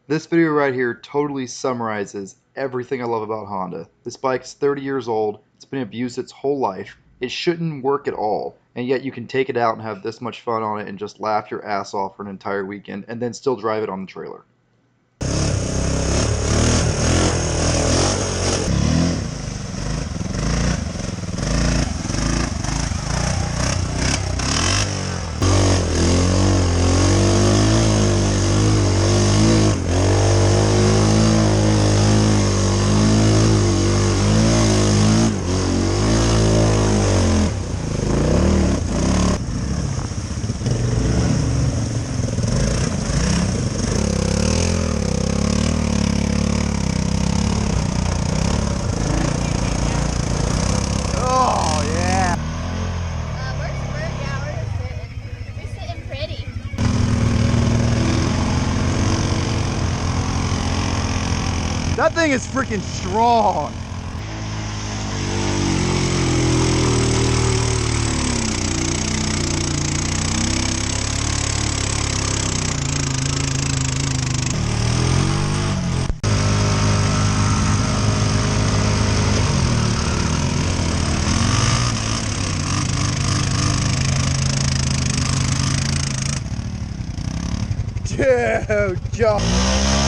This video right here totally summarizes everything I love about Honda. This bike's 30 years old, it's been abused its whole life, it shouldn't work at all, and yet you can take it out and have this much fun on it and just laugh your ass off for an entire weekend and then still drive it on the trailer. Oh, yeah. We're sitting pretty. That thing is freaking strong. Dude, Joe.